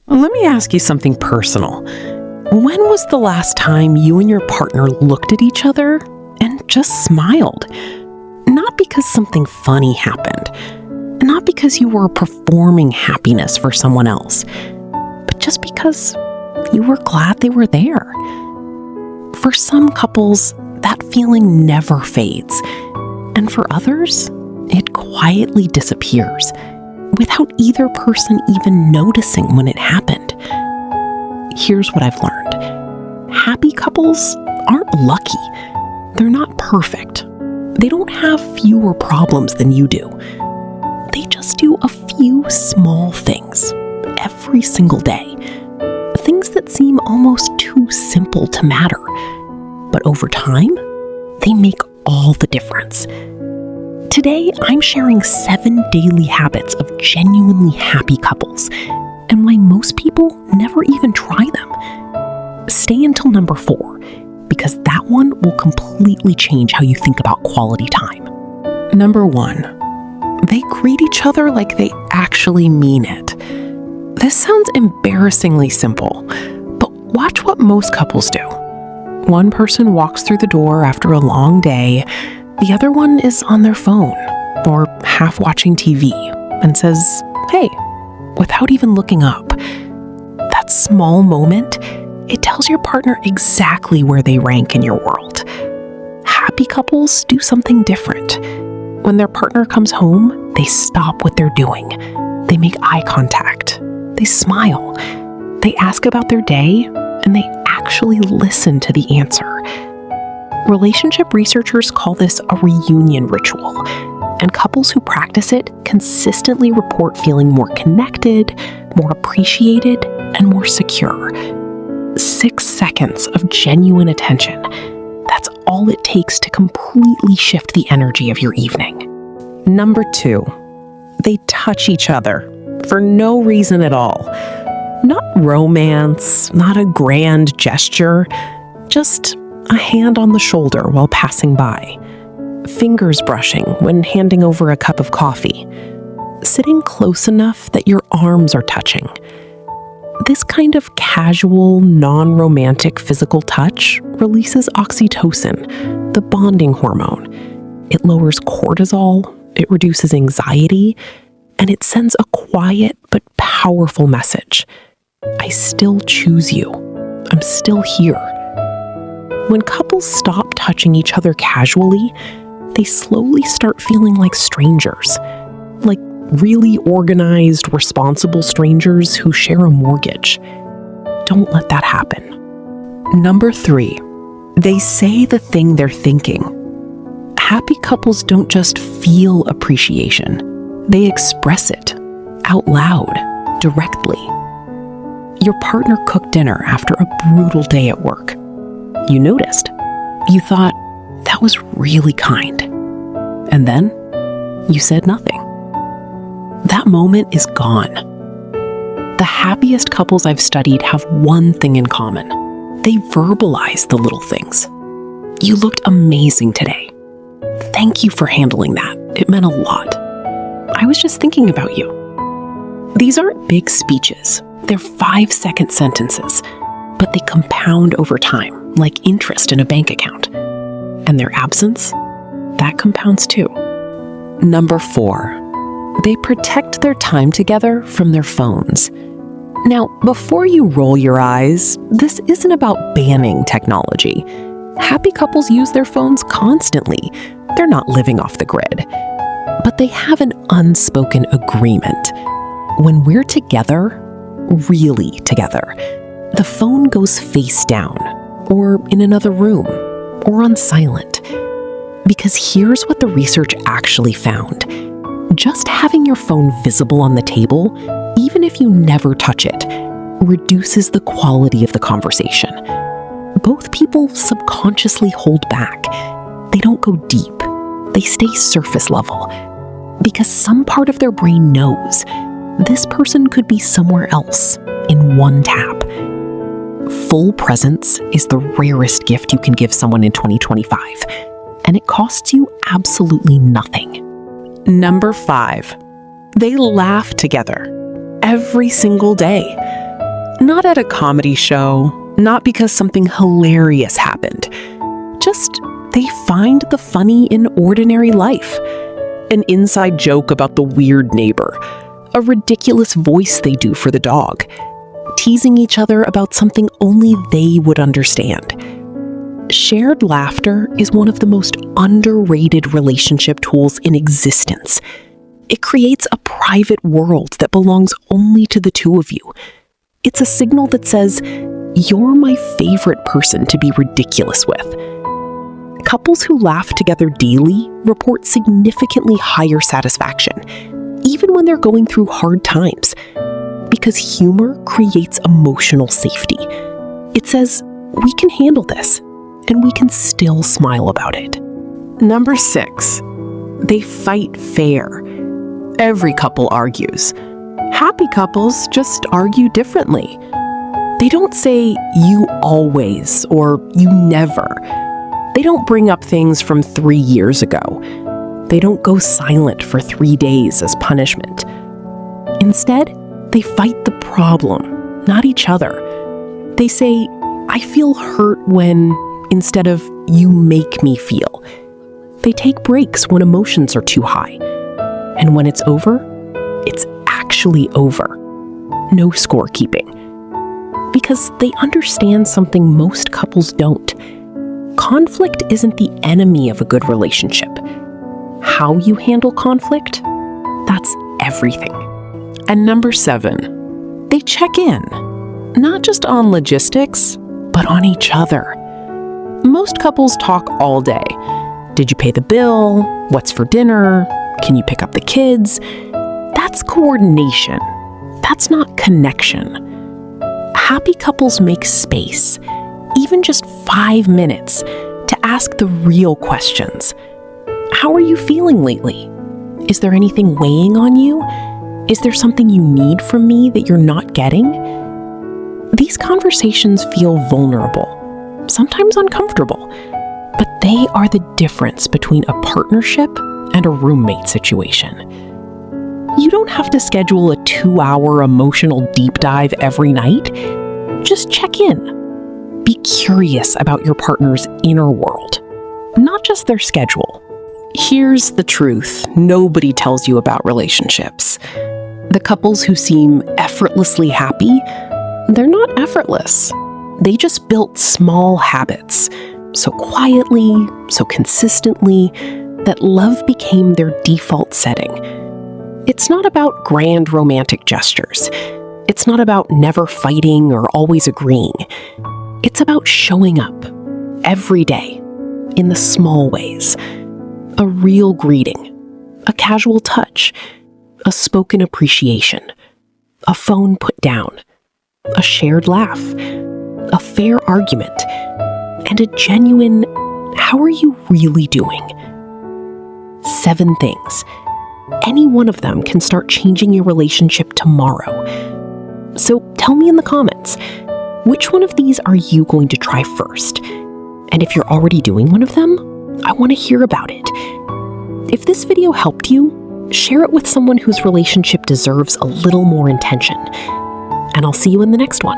Let me ask you something personal. When was the last time you and your partner looked at each other and just smiled? Not because something funny happened, not because you were performing happiness for someone else, but just because you were glad they were there. For some couples, that feeling never fades, and for others, it quietly disappears without either person even noticing when it happened. Here's what I've learned. Happy couples aren't lucky. They're not perfect. They don't have fewer problems than you do. They just do a few small things every single day. Things that seem almost too simple to matter. But over time, they make all the difference. Today, I'm sharing 7 daily habits of genuinely happy couples and why most people never even try them. Stay until number 4, because that one will completely change how you think about quality time. Number 1, they greet each other like they actually mean it. This sounds embarrassingly simple, but watch what most couples do. One person walks through the door after a long day, the other one is on their phone or half watching TV and says, "Hey," without even looking up. That small moment, it tells your partner exactly where they rank in your world. Happy couples do something different. When their partner comes home, they stop what they're doing. They make eye contact. They smile. They ask about their day, and they actually listen to the answer. Relationship researchers call this a reunion ritual, and couples who practice it consistently report feeling more connected, more appreciated, and more secure. 6 seconds of genuine attention. That's all it takes to completely shift the energy of your evening. Number 2, they touch each other for no reason at all. Not romance, not a grand gesture, just a hand on the shoulder while passing by, fingers brushing when handing over a cup of coffee, sitting close enough that your arms are touching. This kind of casual, non-romantic physical touch releases oxytocin, the bonding hormone. It lowers cortisol, it reduces anxiety, and it sends a quiet but powerful message. I still choose you. I'm still here. When couples stop touching each other casually, they slowly start feeling like strangers, like really organized, responsible strangers who share a mortgage. Don't let that happen. Number 3, they say the thing they're thinking. Happy couples don't just feel appreciation, they express it out loud, directly. Your partner cooked dinner after a brutal day at work. You noticed. You thought, that was really kind. And then you said nothing. That moment is gone. The happiest couples I've studied have one thing in common. They verbalize the little things. You looked amazing today. Thank you for handling that. It meant a lot. I was just thinking about you. These aren't big speeches. They're 5-second sentences, but they compound over time, like interest in a bank account. And their absence, that compounds too. Number 4, they protect their time together from their phones. Now, before you roll your eyes, this isn't about banning technology. Happy couples use their phones constantly. They're not living off the grid. But they have an unspoken agreement. When we're together, really together, the phone goes face down, or in another room, or on silent. Because here's what the research actually found. Just having your phone visible on the table, even if you never touch it, reduces the quality of the conversation. Both people subconsciously hold back. They don't go deep. They stay surface level. Because some part of their brain knows this person could be somewhere else in one tap. Full presence is the rarest gift you can give someone in 2025, and it costs you absolutely nothing. Number 5, they laugh together every single day. Not at a comedy show, not because something hilarious happened. Just they find the funny in ordinary life. An inside joke about the weird neighbor, a ridiculous voice they do for the dog, teasing each other about something only they would understand. Shared laughter is one of the most underrated relationship tools in existence. It creates a private world that belongs only to the two of you. It's a signal that says, "You're my favorite person to be ridiculous with." Couples who laugh together daily report significantly higher satisfaction, even when they're going through hard times, because humor creates emotional safety. It says, "We can handle this, and we can still smile about it." Number 6, they fight fair. Every couple argues. Happy couples just argue differently. They don't say, "You always," or "You never." They don't bring up things from 3 years ago. They don't go silent for 3 days as punishment. Instead, they fight the problem, not each other. They say, "I feel hurt when," instead of "You make me feel." They take breaks when emotions are too high. And when it's over, it's actually over. No scorekeeping. Because they understand something most couples don't. Conflict isn't the enemy of a good relationship. How you handle conflict, that's everything. And number 7, they check in. Not just on logistics, but on each other. Most couples talk all day. Did you pay the bill? What's for dinner? Can you pick up the kids? That's coordination. That's not connection. Happy couples make space, even just 5 minutes, to ask the real questions. How are you feeling lately? Is there anything weighing on you? Is there something you need from me that you're not getting? These conversations feel vulnerable, sometimes uncomfortable, but they are the difference between a partnership and a roommate situation. You don't have to schedule a 2-hour emotional deep dive every night. Just check in. Be curious about your partner's inner world, not just their schedule. Here's the truth nobody tells you about relationships. The couples who seem effortlessly happy, they're not effortless. They just built small habits, so quietly, so consistently, that love became their default setting. It's not about grand romantic gestures. It's not about never fighting or always agreeing. It's about showing up every day in the small ways. A real greeting, a casual touch, a spoken appreciation, a phone put down, a shared laugh, a fair argument, and a genuine, "How are you really doing?" 7 things. Any one of them can start changing your relationship tomorrow. So tell me in the comments, which one of these are you going to try first? And if you're already doing one of them, I want to hear about it. If this video helped you, share it with someone whose relationship deserves a little more attention. And I'll see you in the next one.